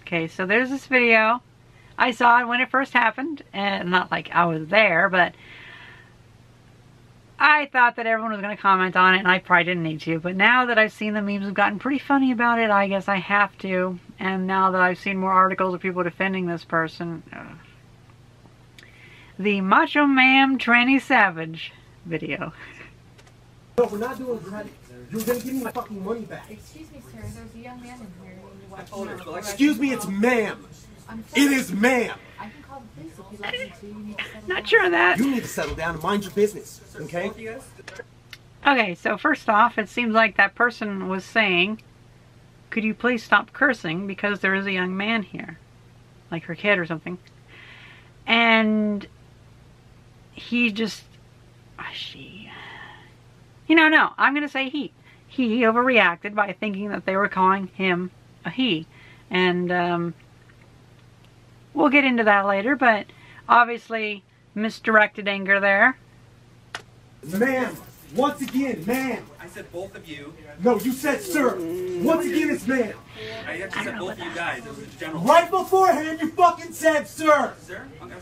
Okay, so there's this video. I saw it when it first happened, and not like I was there, but I thought that everyone was going to comment on it, and I probably didn't need to. But now that I've seen the memes have gotten pretty funny about it, I guess I have to. And now that I've seen more articles of people defending this person, the Macho Man Tranny Savage video. No, we're not doing credit. You're going to give me my fucking money back. Excuse me, sir. There's a young man in here. Excuse me, it's ma'am. It is ma'am. I can call the police if you'd like me to. You need to settle Not down. sure of that. You need to settle down and mind your business, okay? Okay, so first off, it seems like that person was saying, could you please stop cursing because there is a young man here, like her kid or something. And he just, no, I'm going to say he. He overreacted by thinking that they were calling him a he. And we'll get into that later, but obviously misdirected anger there. Ma'am, once again, ma'am. I said both of you. No, you said sir. Once again, it's ma'am. I actually said both of you guys. It was a general. Right beforehand, you fucking said sir. Sir? Okay.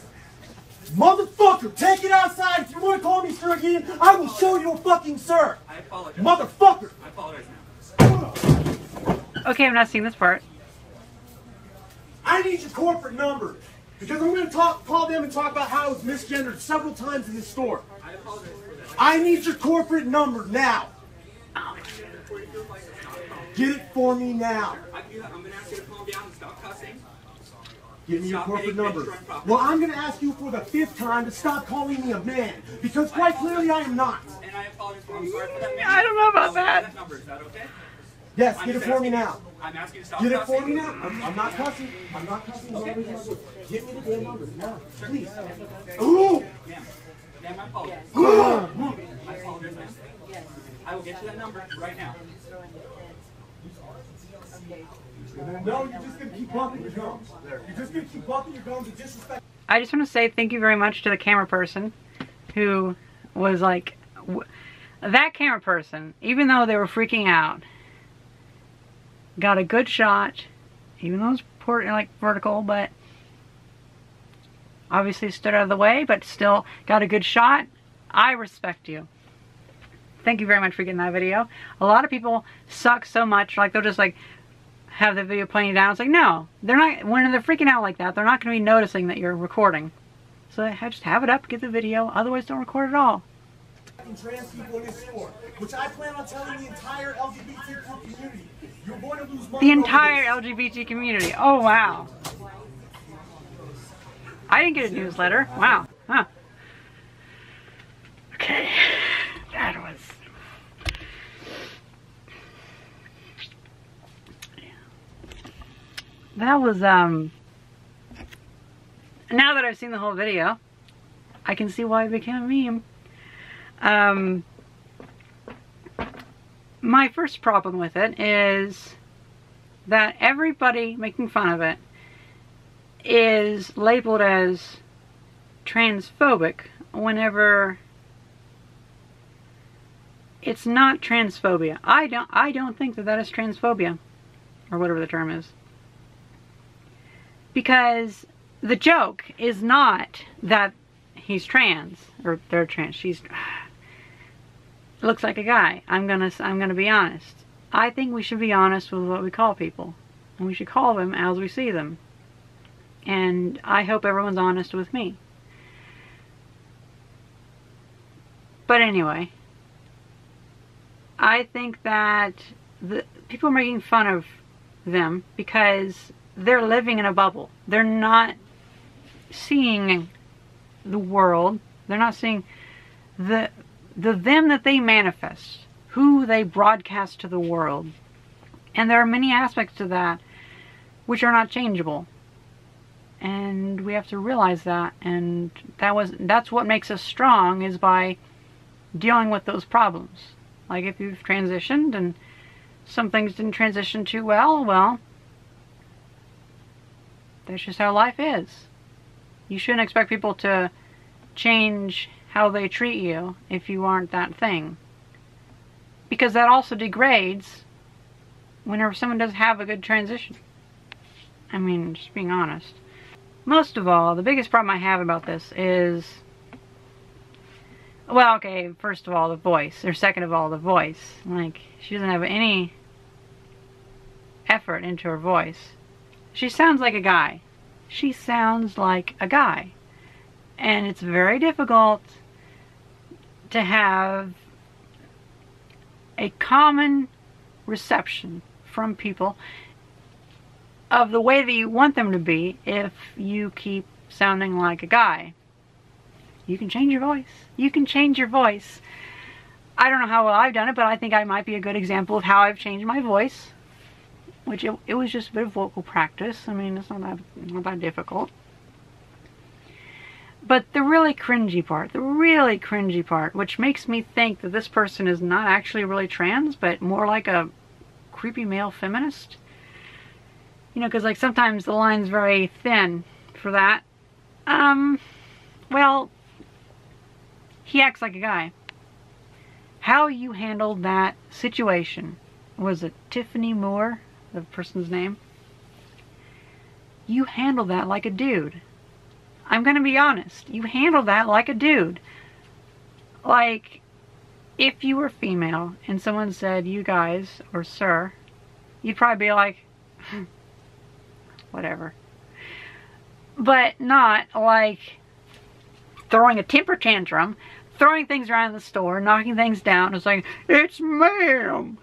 Motherfucker, take it outside. If you want to call me sir again, I will show you a fucking sir. I apologize. Motherfucker. I apologize now. Okay, I'm not seeing this part. I need your corporate number. Because I'm going to call them and talk about how I was misgendered several times in this store. I apologize for that. I need your corporate number now. Get it for me now. I'm going to ask you to calm down and stop cussing. Give me your Stop corporate hitting number. extra improper. Well, I'm going to ask you for the 5th time to stop calling me a man. Because quite clearly I am not. And I apologize for I'm sorry for that. I don't know about that. That number, is that okay? Yes, I'm get it just for me asking- now. I'm asking you to stop Get it cussing. for me now. I'm not cussing. I'm not cussing. Okay. Give me the damn number now, please. Ooh! Ma'am, I apologize. Ooh! I apologize, ma'am. I will get you that number right now. No, you're just going to keep bumping your gums. You're just going to keep bumping your gums and disrespect. I just want to say thank you very much to the camera person who was like, that camera person, even though they were freaking out, got a good shot, even though it was like vertical, but obviously stood out of the way, but still got a good shot. I respect you. Thank you very much for getting that video. A lot of people suck so much, like they'll just like have the video playing down. It's like, no, they're not. When they're freaking out like that, they're not going to be noticing that you're recording. So just have it up, get the video, otherwise don't record at all. Trans people in this store, which I plan on telling the entire LGBT community. You're going to lose money. The entire LGBT community. Oh, wow. I didn't get a newsletter. Wow. Huh. Okay. That was... That was, now that I've seen the whole video, I can see why it became a meme. My first problem with it is that everybody making fun of it is labeled as transphobic whenever it's not transphobia. I don't think that is transphobia, or whatever the term is. Because the joke is not that he's trans, or they're trans. She's looks like a guy. I'm gonna be honest. I think we should be honest with what we call people, and we should call them as we see them. And I hope everyone's honest with me. But anyway, I think that the people are making fun of them because they're living in a bubble. They're not seeing the world. They're not seeing the them that they manifest, who they broadcast to the world. And there are many aspects to that which are not changeable. And we have to realize that, and that's what makes us strong, is by dealing with those problems. Like if you've transitioned and some things didn't transition too well, that's just how life is. You shouldn't expect people to change how they treat you if you aren't that thing. Because that also degrades whenever someone doesn't have a good transition. I mean, just being honest. Most of all, the biggest problem I have about this is, well, okay, first of all, the voice, or second of all, the voice. Like, she doesn't have any effort into her voice. She sounds like a guy. She sounds like a guy. And it's very difficult to have a common reception from people of the way that you want them to be if you keep sounding like a guy. You can change your voice. You can change your voice. I don't know how well I've done it, but I think I might be a good example of how I've changed my voice. Which it was just a bit of vocal practice. I mean, it's not that difficult. But the really cringy part, which makes me think that this person is not actually really trans, but more like a creepy male feminist. You know, because like sometimes the line's very thin for that. Well, he acts like a guy. How you handled that situation, was it Tiffany Moore, the person's name? You handled that like a dude. I'm gonna be honest. You handled that like a dude. Like, if you were female and someone said you guys or sir, you'd probably be like, whatever. But not like throwing a temper tantrum, throwing things around the store, knocking things down, and saying, it's ma'am.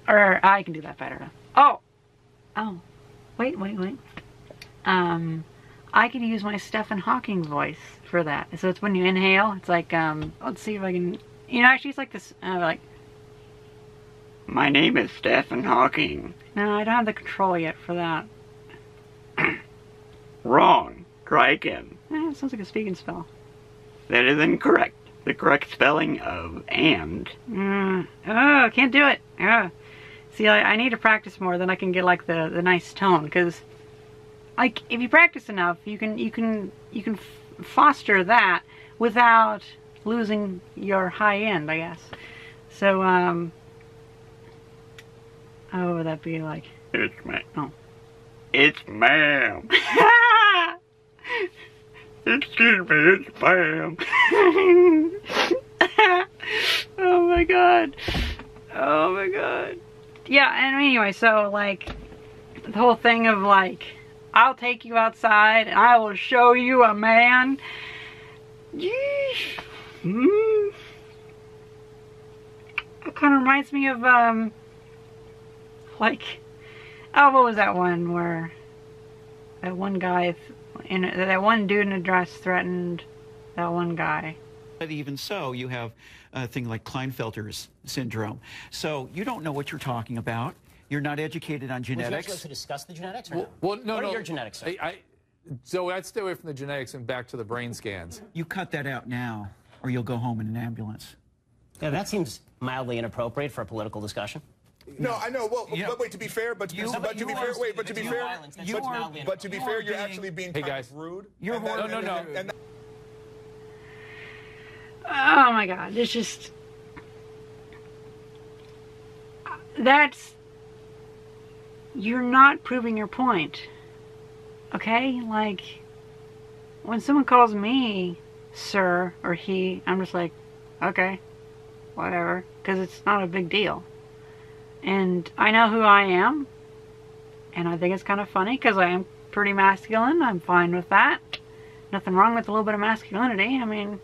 Or, I can do that better. Oh, wait. I could use my Stephen Hawking voice for that. So it's when you inhale, it's like, let's see if I can, you know, actually it's like this, like, my name is Stephen Hawking. No, I don't have the control yet for that. Wrong. Try again. It sounds like a speak and spell. That is incorrect. The correct spelling of and. Oh, can't do it. See, I need to practice more, then I can get like the nice tone, because like if you practice enough, you can foster that without losing your high end, I guess. So how would that be like? It's ma'am. Oh. It's ma'am. Excuse me, it's ma'am. Oh my god. Oh my god. Yeah, and anyway, so like the whole thing of like, I'll take you outside and I will show you a man. Yeesh. It kind of reminds me of like, oh, what was that one where that one guy that one dude in a dress threatened that one guy. But even so, you have a thing like Klinefelter's syndrome. So you don't know what you're talking about. You're not educated on genetics. Would you like to discuss the genetics or well, no? What are your genetics, sir? Zoe, I'd stay away from the genetics and back to the brain scans. You cut that out now, or you'll go home in an ambulance. Yeah, that seems mildly inappropriate for a political discussion. No, I know. Well, but wait. To be fair, but to be fair, you're actually being kind of rude. You're no. Oh my god, it's just, that's, you're not proving your point, okay? Like, when someone calls me sir or he, I'm just like, okay, whatever, because it's not a big deal. And I know who I am, and I think it's kind of funny because I am pretty masculine. I'm fine with that. Nothing wrong with a little bit of masculinity. I mean,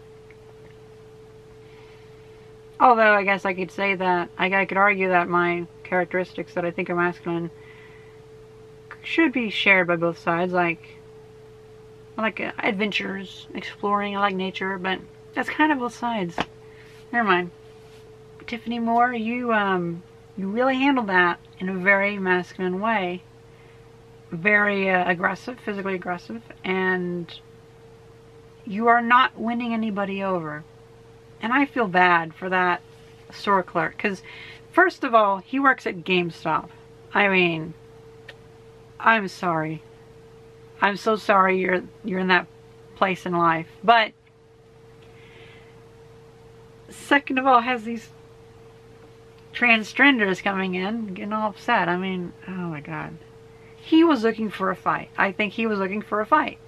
although I guess I could say that, I could argue that my characteristics that I think are masculine should be shared by both sides. Like, I like adventures, exploring, I like nature, but that's kind of both sides. Never mind. Tiffany Moore, you really handled that in a very masculine way. Very aggressive, physically aggressive, and you are not winning anybody over. And I feel bad for that store clerk, because first of all, he works at Gamestop. I mean, I'm sorry. I'm so sorry you're in that place in life. But second of all, has these transgenders coming in, getting all upset. I mean, oh my god. he was looking for a fight. I think he was looking for a fight.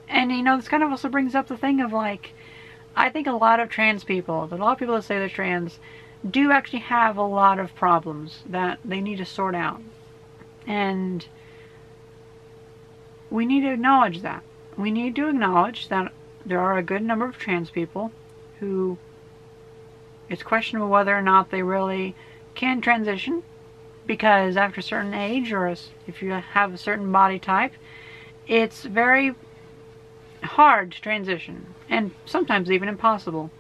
And, you know, this kind of also brings up the thing of, like, I think a lot of trans people, a lot of people that say they're trans, do actually have a lot of problems that they need to sort out. And we need to acknowledge that. We need to acknowledge that there are a good number of trans people who it's questionable whether or not they really can transition, because after a certain age, or if you have a certain body type, it's very hard to transition, and sometimes even impossible.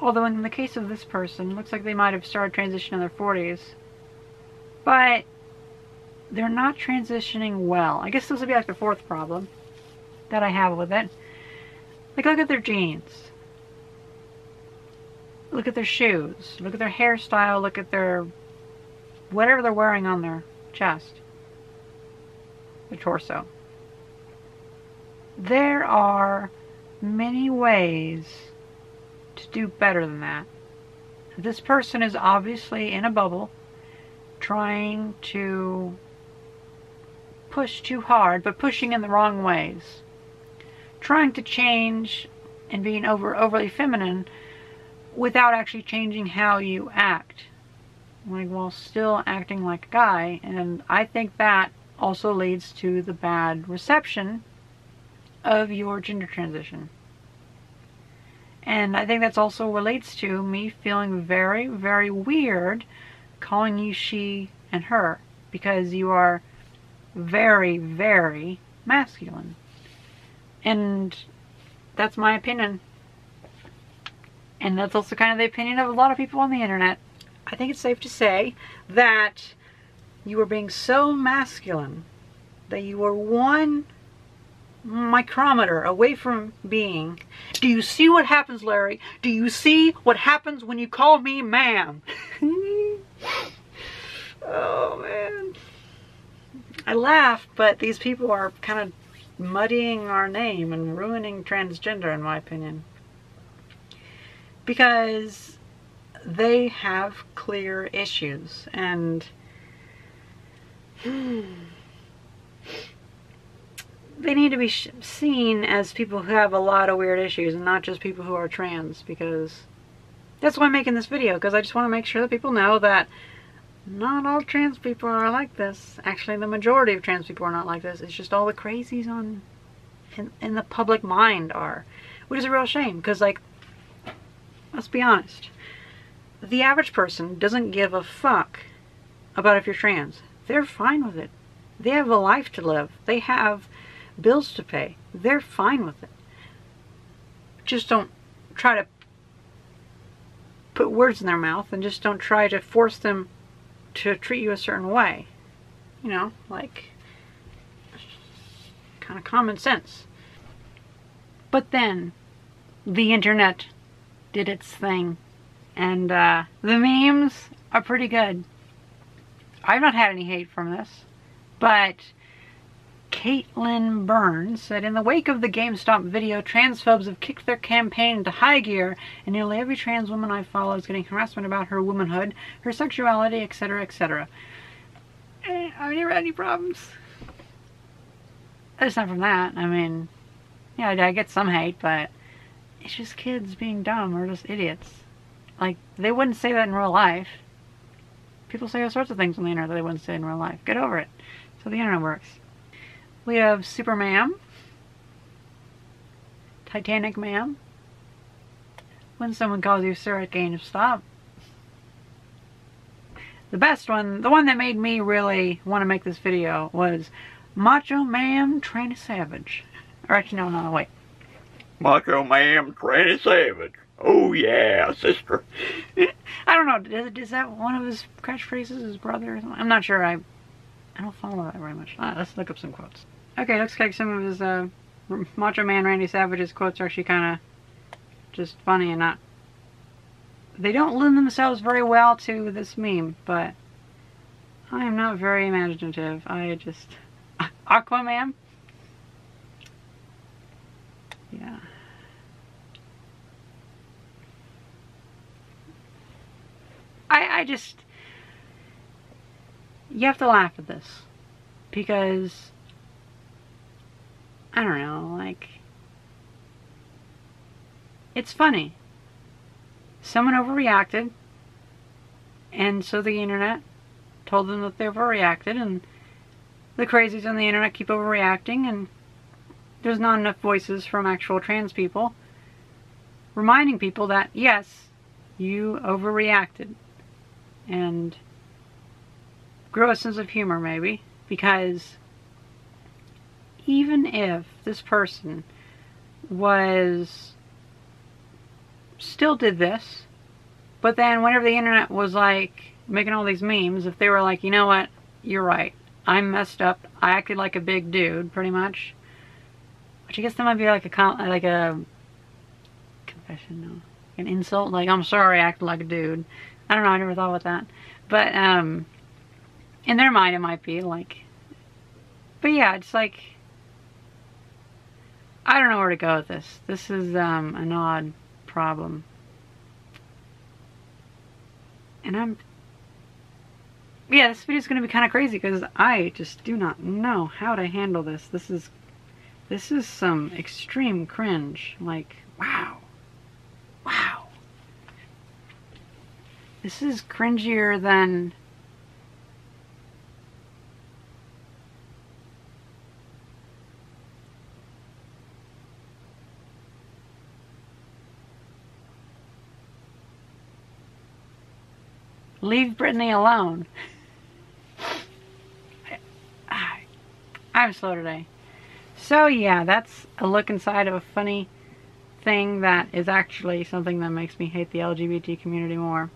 Although in the case of this person, it looks like they might have started transitioning in their 40s, but they're not transitioning well. I guess this would be like the fourth problem that I have with it. Like, look at their jeans. Look at their shoes. Look at their hairstyle. Look at their whatever they're wearing on their chest, their torso. There are many ways to do better than that. This person is obviously in a bubble, trying to push too hard, but pushing in the wrong ways. Trying to change and being overly feminine without actually changing how you act. Like, while still acting like a guy. And I think that also leads to the bad reception of your gender transition. And I think that's also relates to me feeling very, very weird calling you she and her, because you are very, very masculine. And that's my opinion. And that's also kind of the opinion of a lot of people on the internet. I think it's safe to say that you are being so masculine that you are one micrometer away from being. Do you see what happens, Larry? Do you see what happens when you call me ma'am? Oh, man. I laugh, but these people are kind of muddying our name and ruining transgender, in my opinion. Because they have clear issues, and they need to be seen as people who have a lot of weird issues, and not just people who are trans, because that's why I'm making this video, because I just want to make sure that people know that not all trans people are like this. Actually, the majority of trans people are not like this. It's just all the crazies in the public mind are, which is a real shame, because, like, let's be honest, the average person doesn't give a fuck about if you're trans. They're fine with it. They have a life to live. They have bills to pay. They're fine with it. Just don't try to put words in their mouth, and just don't try to force them to treat you a certain way. You know, like, kind of common sense. But then the internet did its thing, and the memes are pretty good. I've not had any hate from this, but Caitlin Burns said, in the wake of the GameStop video, transphobes have kicked their campaign into high gear, and nearly every trans woman I follow is getting harassment about her womanhood, her sexuality, etc., etc. I've never had any problems. It's not from that. I mean, yeah, I get some hate, but it's just kids being dumb or just idiots. Like, they wouldn't say that in real life. People say all sorts of things on the internet that they wouldn't say in real life. Get over it. So the internet works. We have Superman, Titanic Man, when someone calls you sir at Gamestop. The best one, the one that made me really want to make this video, was Macho Man Tranny Savage. Or actually, no, wait. Macho Man Tranny Savage. Oh yeah, sister. I don't know, is that one of his catchphrases, his brother or something? I'm not sure, I don't follow that very much. Let's look up some quotes. Okay, looks like some of his Macho Man Randy Savage's quotes are actually kind of just funny and not... They don't lend themselves very well to this meme, but I am not very imaginative. I just... Aquaman? Yeah. you have to laugh at this. Because, I don't know, like, it's funny. Someone overreacted, and so the internet told them that they overreacted, and the crazies on the internet keep overreacting, and there's not enough voices from actual trans people reminding people that, yes, you overreacted. And grow a sense of humor, maybe, because even if this person still did this, but then whenever the internet was like making all these memes, if they were like, you know what, you're right, I messed up, I acted like a big dude, pretty much, which I guess that might be like a confession, no, an insult, like, I'm sorry I acted like a dude. I don't know, I never thought about that, but in their mind it might be like, but yeah, it's like, I don't know where to go with this. This is an odd problem. And yeah, this video is going to be kind of crazy because I just do not know how to handle this. This is some extreme cringe. Like, wow. Wow. This is cringier than... Leave Brittany alone. I'm slow today. So yeah, that's a look inside of a funny thing that is actually something that makes me hate the LGBT community more.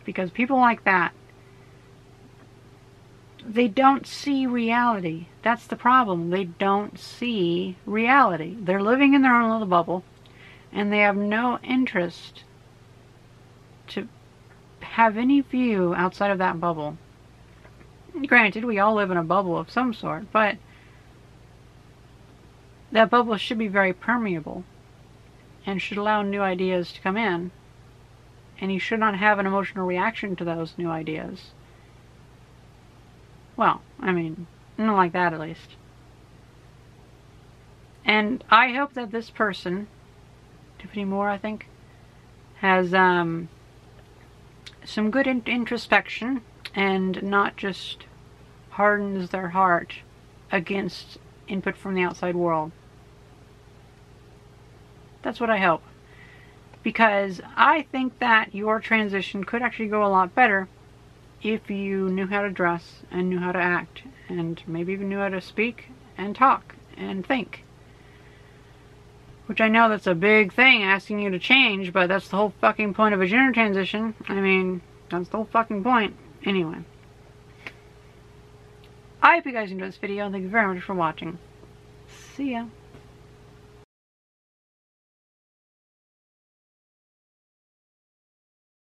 Because people like that, they don't see reality. That's the problem. They don't see reality. They're living in their own little bubble, and they have no interest to have any view outside of that bubble. Granted, we all live in a bubble of some sort, but that bubble should be very permeable and should allow new ideas to come in, and you should not have an emotional reaction to those new ideas. Well, I mean, not like that at least. And I hope that this person, Tiffany Moore, I think, has some good introspection and not just hardens their heart against input from the outside world. That's what I hope. Because I think that your transition could actually go a lot better if you knew how to dress and knew how to act and maybe even knew how to speak and talk and think. Which I know that's a big thing, asking you to change, but that's the whole fucking point of a gender transition. I mean, that's the whole fucking point. Anyway. I hope you guys enjoyed this video, and thank you very much for watching. See ya.